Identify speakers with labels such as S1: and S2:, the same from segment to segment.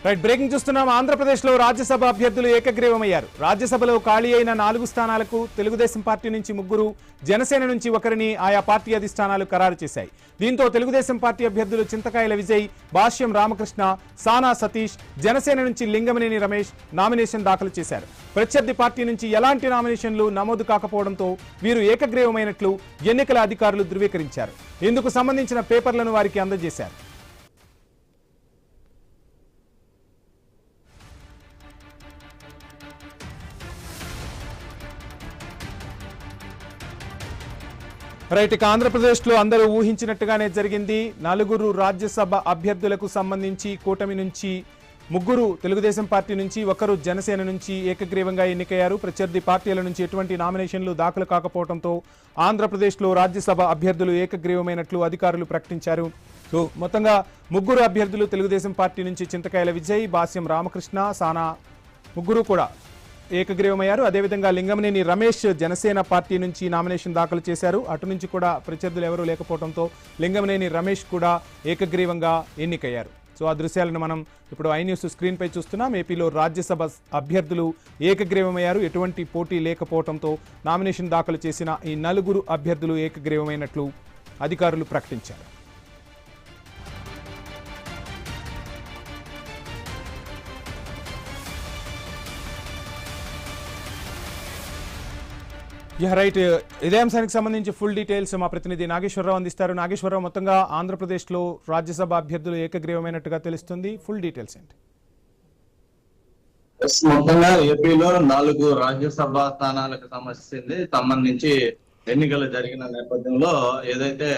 S1: Right, breaking చూస్తున్నాం. ఆంధ్రప్రదేశ్లో రాజ్యసభ అభ్యర్థులు ఏకగ్రీవమయ్యారు. రాజ్యసభలో ఖాళీ అయిన 4 స్థానాలకు తెలుగుదేశం పార్టీ నుంచి 3, జనసేన నుంచి 1ని ఆయా పార్టీ అధిష్టానాలు ఖరారు చేశాయి. దీంతో తెలుగుదేశం పార్టీ అభ్యర్థులు చింతకాయల విజయ్, భాష్యం రామకృష్ణ, సానా సతీష్, జనసేన నుంచి లింగమనేని రమేష్ నామినేషన్ దాఖలు చేశారు. ప్రత్యర్థి పార్టీ నుంచి ఎలాంటి నామినేషన్లు నమోదు కాకపోవడంతో వీరు ఏకగ్రీవమైనట్లు ఎన్నికల అధికారులు ధృవీకరించారు. ఇందుకు సంబంధించిన పేపర్లను వారికి అందజేశారు. రైట్, ఇక ఆంధ్రప్రదేశ్లో అందరూ ఊహించినట్టుగానే జరిగింది. 4 రాజ్యసభ అభ్యర్థులకు సంబంధించి కూటమి నుంచి 3 తెలుగుదేశం పార్టీ నుంచి, 1 జనసేన నుంచి ఏకగ్రీవంగా ఎన్నికయ్యారు. ప్రత్యర్థి పార్టీల నుంచి ఎటువంటి నామినేషన్లు దాఖలు కాకపోవడంతో ఆంధ్రప్రదేశ్లో రాజ్యసభ అభ్యర్థులు ఏకగ్రీవమైనట్లు అధికారులు ప్రకటించారు. సో మొత్తంగా 3 అభ్యర్థులు తెలుగుదేశం పార్టీ నుంచి చింతకాయల విజయ్, భాష్యం రామకృష్ణ, సానా 3 కూడా ఏకగ్రీవమయ్యారు. అదేవిధంగా లింగమనేని రమేష్ జనసేన పార్టీ నుంచి నామినేషన్ దాఖలు చేశారు. అటు నుంచి కూడా ప్రత్యర్థులు ఎవరూ లేకపోవడంతో లింగమనేని రమేష్ కూడా ఏకగ్రీవంగా ఎన్నికయ్యారు. సో ఆ దృశ్యాలను మనం ఇప్పుడు ఐ న్యూస్ స్క్రీన్ పై చూస్తున్నాం. ఏపీలో రాజ్యసభ అభ్యర్థులు ఏకగ్రీవమయ్యారు. ఎటువంటి పోటీ లేకపోవడంతో నామినేషన్ దాఖలు చేసిన ఈ 4 అభ్యర్థులు ఏకగ్రీవమైనట్లు అధికారులు ప్రకటించారు. రైట్, ఇదే అంశానికి సంబంధించి ఫుల్ డీటెయిల్స్ మా ప్రతినిధి నాగేశ్వరరావు అందిస్తారు. నాగేశ్వరరావు, మొత్తంగా ఆంధ్రప్రదేశ్లో రాజ్యసభ అభ్యర్థులు ఏకగ్రీవమైనట్టుగా తెలుస్తుంది. ఫుల్ డీటెయిల్స్ ఏంటి?
S2: మొత్తంగా ఏపీలో 4 రాజ్యసభ స్థానాలకు సంబంధించి ఎన్నికలు జరిగిన నేపథ్యంలో ఏదైతే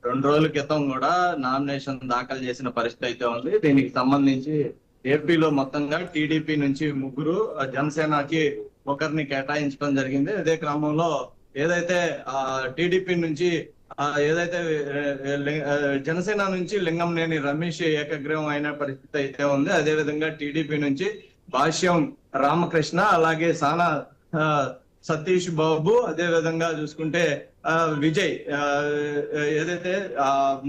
S2: 2 రోజుల క్రితం కూడా నామినేషన్ దాఖలు చేసిన పరిస్థితి అయితే ఉంది. దీనికి సంబంధించి ఏపీలో మొత్తంగా టీడీపీ నుంచి 3, జనసేనకి 1ని కేటాయించడం జరిగింది. అదే క్రమంలో ఏదైతే టీడీపీ నుంచి ఏదైతే జనసేన నుంచి లింగంనేని రమేష్ ఏకగ్రీవం అయిన పరిస్థితి అయితే ఉంది. అదే విధంగా టీడీపీ నుంచి భాష్యం రామకృష్ణ, అలాగే సానా సతీష్ బాబు, అదే విధంగా చూసుకుంటే విజయ్, ఏదైతే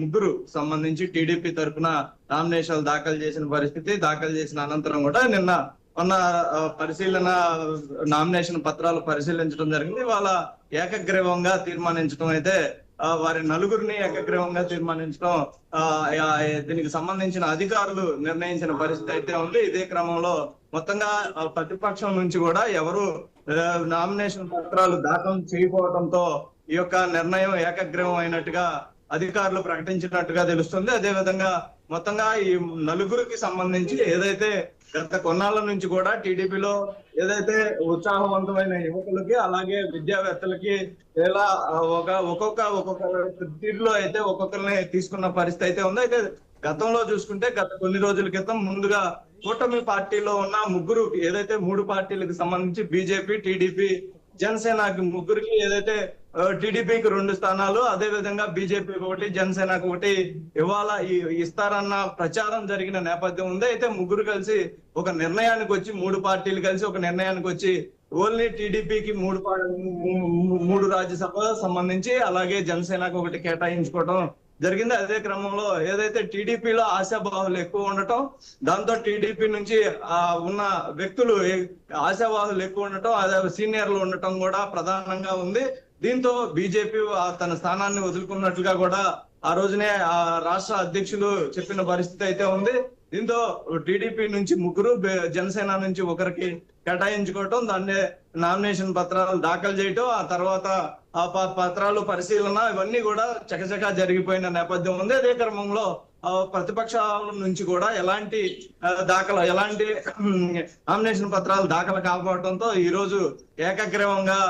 S2: 3 సంబంధించి టీడీపీ తరఫున నామినేషన్లు దాఖలు చేసిన పరిస్థితి. దాఖలు చేసిన అనంతరం కూడా నిన్న పరిశీలన నామినేషన్ పత్రాలు పరిశీలించడం జరిగింది. వాళ్ళ ఏకగ్రీవంగా తీర్మానించడం అయితే వారి 4ని ఏకగ్రీవంగా తీర్మానించడం దీనికి సంబంధించిన అధికారులు నిర్ణయించిన పరిస్థితి అయితే ఉంది. ఇదే క్రమంలో మొత్తంగా ప్రతిపక్షం నుంచి కూడా ఎవరు నామినేషన్ పత్రాలు దాఖలు చేయకపోవడంతో ఈ యొక్క నిర్ణయం ఏకగ్రీవం అయినట్టుగా అధికారులు ప్రకటించినట్టుగా తెలుస్తుంది. అదే విధంగా మొత్తంగా ఈ 4కి సంబంధించి ఏదైతే గత కొన్నాళ్ళ నుంచి కూడా టీడీపీలో ఏదైతే ఉత్సాహవంతమైన యువకులకి అలాగే విద్యావేత్తలకి ఇలా ఒక్కొక్క తీరులో అయితే ఒక్కొక్కరిని తీసుకున్న పరిస్థితి అయితే ఉంది. అయితే గతంలో చూసుకుంటే గత కొన్ని రోజుల క్రితం ముందుగా కూటమి పార్టీలో ఉన్న 3 ఏదైతే 3 పార్టీలకు సంబంధించి బీజేపీ, టీడీపీ, జనసేనకి 3కి ఏదైతే టీడీపీకి 2 స్థానాలు, అదే విధంగా బీజేపీకి 1, జనసేనకు 1 ఇవాళ ఇస్తారన్న ప్రచారం జరిగిన నేపథ్యం ఉంది. అయితే 3 కలిసి ఒక నిర్ణయానికి వచ్చి 3 పార్టీలు కలిసి ఒక నిర్ణయానికి వచ్చి ఓన్లీ టీడీపీకి 3 రాజ్యసభ సంబంధించి అలాగే జనసేనకు 1 కేటాయించుకోవడం జరిగింది. అదే క్రమంలో ఏదైతే టీడీపీలో ఆశాభావాలు ఎక్కువ ఉండటం, దాంతో టీడీపీ నుంచి ఉన్న వ్యక్తులు ఆశావాహులు ఎక్కువ ఉండటం, అదే సీనియర్లు ఉండటం కూడా ప్రధానంగా ఉంది. దీంతో బీజేపీ తన స్థానాన్ని వదులుకున్నట్లుగా కూడా ఆ రోజునే రాష్ట్ర అధ్యక్షులు చెప్పిన పరిస్థితి అయితే ఉంది. దీంతో టీడీపీ నుంచి 3, జనసేన నుంచి 1కి కేటాయించుకోవటం, దాన్ని నామినేషన్ పత్రాలు దాఖలు చేయటం, ఆ తర్వాత ఆ పత్రాలు పరిశీలన ఇవన్నీ కూడా చకచకా జరిగిపోయిన నేపథ్యం ఉంది. అదే క్రమంలో ప్రతిపక్షాల నుంచి కూడా ఎలాంటి నామినేషన్ పత్రాలు దాఖలు కాకపోవడంతో ఈ రోజు ఏకగ్రీవంగా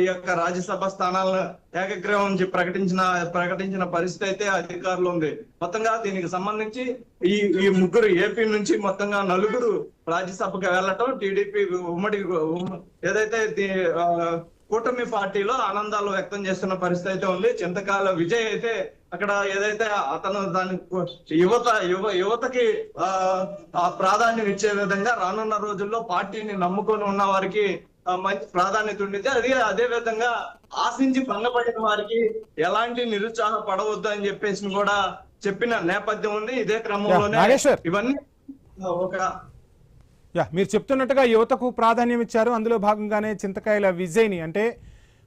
S2: ఈ యొక్క రాజ్యసభ స్థానాలను ఏకగ్రీవం ప్రకటించిన పరిస్థితి అయితే అధికారులు ఉంది. మొత్తంగా దీనికి సంబంధించి ఈ 3 ఏపీ నుంచి మొత్తంగా 4 రాజ్యసభకు వెళ్ళటం, టీడీపీ ఉమ్మడి ఏదైతే కూటమి పార్టీలో ఆనందాలు వ్యక్తం చేస్తున్న పరిస్థితి అయితే ఉంది. చింతకాయల విజయ్ అయితే అక్కడ ఏదైతే అతను దానికి యువతకి ప్రాధాన్యం ఇచ్చే విధంగా రానున్న రోజుల్లో పార్టీని నమ్ముకొని ఉన్న వారికి మంచి ప్రాధాన్యత ఉండింది. అదే విధంగా ఆశించి భంగపడిన వారికి ఎలాంటి నిరుత్సాహ పడవద్దు అని చెప్పేసి కూడా చెప్పిన నేపథ్యం ఉంది. ఇదే క్రమంలోనే ఇవన్నీ ఒక
S1: మీరు చెప్తున్నట్టుగా యువతకు ప్రాధాన్యం ఇచ్చారు. అందులో భాగంగానే చింతకాయల విజయ్ని, అంటే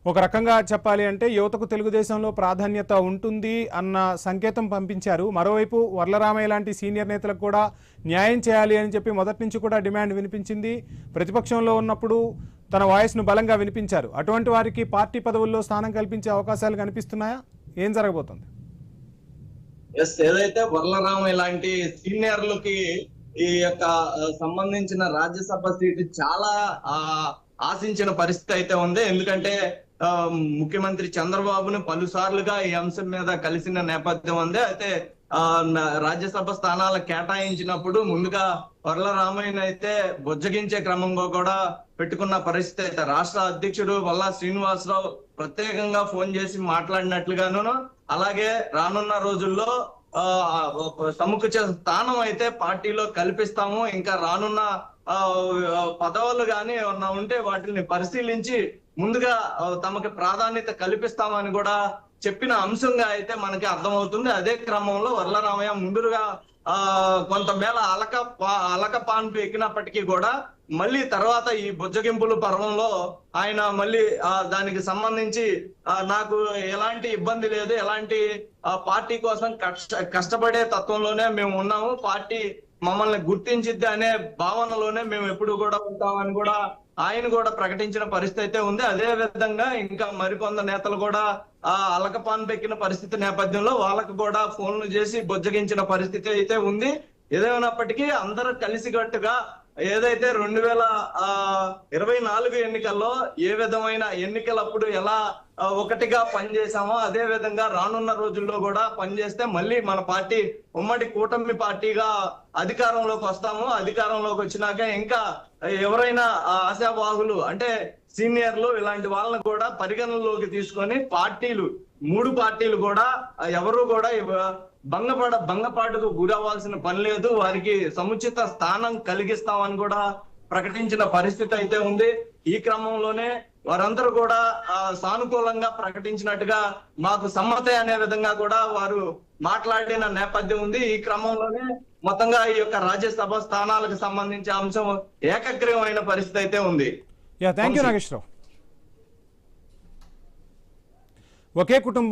S1: ఒక రకంగా చెప్పాలి అంటే యువతకు తెలుగుదేశంలో ప్రాధాన్యత ఉంటుంది అన్న సంకేతం పంపించారు. మరోవైపు వర్లరామయ్య లాంటి సీనియర్ నేతలకు కూడా న్యాయం చేయాలి అని చెప్పి మొదటి నుంచి కూడా డిమాండ్ వినిపించింది. ప్రతిపక్షంలో ఉన్నప్పుడు తన వాయిస్ను బలంగా వినిపించారు. అటువంటి వారికి పార్టీ పదవుల్లో స్థానం కల్పించే అవకాశాలు కనిపిస్తున్నాయా? ఏం జరగబోతుంది?
S2: ఏదైతే వర్లరామయ్య లాంటి సీనియర్లకి ఈ యొక్క సంబంధించిన రాజ్యసభ సీటు చాలా ఆశించిన పరిస్థితి అయితే ఉంది. ఎందుకంటే ముఖ్యమంత్రి చంద్రబాబును పలుసార్లుగా ఈ అంశం మీద కలిసిన నేపథ్యం ఉంది. అయితే రాజ్యసభ స్థానాలు కేటాయించినప్పుడు ముందుగా వర్లరామయ్యను అయితే బుజ్జగించే క్రమంలో కూడా పెట్టుకున్న పరిస్థితి అయితే రాష్ట్ర అధ్యక్షుడు వల్లా శ్రీనివాసరావు ప్రత్యేకంగా ఫోన్ చేసి మాట్లాడినట్లుగాను, అలాగే రానున్న రోజుల్లో సముచిత స్థానం అయితే పార్టీలో కల్పిస్తాము, ఇంకా రానున్న పదవులు గాని ఏమన్నా ఉంటే వాటిని పరిశీలించి ముందుగా తమకి ప్రాధాన్యత కల్పిస్తామని కూడా చెప్పిన అంశంగా అయితే మనకి అర్థమవుతుంది. అదే క్రమంలో వర్లరామయ్య ముందుగా కొంతమేళ అలక పాన్పు ఎక్కినప్పటికీ కూడా మళ్ళీ తర్వాత ఈ బుజ్జగింపుల పర్వంలో ఆయన మళ్ళీ దానికి సంబంధించి నాకు ఎలాంటి ఇబ్బంది లేదు, ఎలాంటి పార్టీ కోసం కష్టపడే తత్వంలోనే మేము ఉన్నాము, పార్టీ మమ్మల్ని గుర్తించిద్ది అనే భావనలోనే మేము ఎప్పుడు కూడా ఉంటామని కూడా ఆయన కూడా ప్రకటించిన పరిస్థితి అయితే ఉంది. అదే విధంగా ఇంకా మరికొంత నేతలు కూడా అలకపాన్ పెక్కిన పరిస్థితి నేపథ్యంలో వాళ్ళకు కూడా ఫోన్లు చేసి బుజ్జగించిన పరిస్థితి అయితే ఉంది. ఏదేమైనప్పటికీ అందరూ కలిసికట్టుగా ఏదైతే 2024 ఎన్నికల్లో ఏ విధమైన ఎన్నికలప్పుడు ఎలా ఒకటిగా పనిచేసామో అదే విధంగా రానున్న రోజుల్లో కూడా పనిచేస్తే మళ్ళీ మన పార్టీ ఉమ్మడి కూటమి పార్టీగా అధికారంలోకి వస్తాము. అధికారంలోకి వచ్చినాక ఇంకా ఎవరైనా ఆశావాహులు అంటే సీనియర్లు ఇలాంటి వాళ్ళని కూడా పరిగణనలోకి తీసుకొని పార్టీలు 3 పార్టీలు కూడా ఎవరు కూడా భంగపాటుకు గురవ్వాల్సిన పని లేదు, వారికి సముచిత స్థానం కలిగిస్తామని కూడా ప్రకటించిన పరిస్థితి అయితే ఉంది. ఈ క్రమంలోనే వారందరూ కూడా సానుకూలంగా ప్రకటించినట్టుగా మాకు సమ్మతే అనే విధంగా కూడా వారు మాట్లాడిన నేపథ్యం ఉంది. ఈ క్రమంలోనే మొత్తంగా ఈ యొక్క రాజ్యసభ స్థానాలకు సంబంధించి అంశం ఏకగ్రీవమైన పరిస్థితి అయితే ఉంది.
S1: Thank you Nageswararao. ఒకే కుటుంబం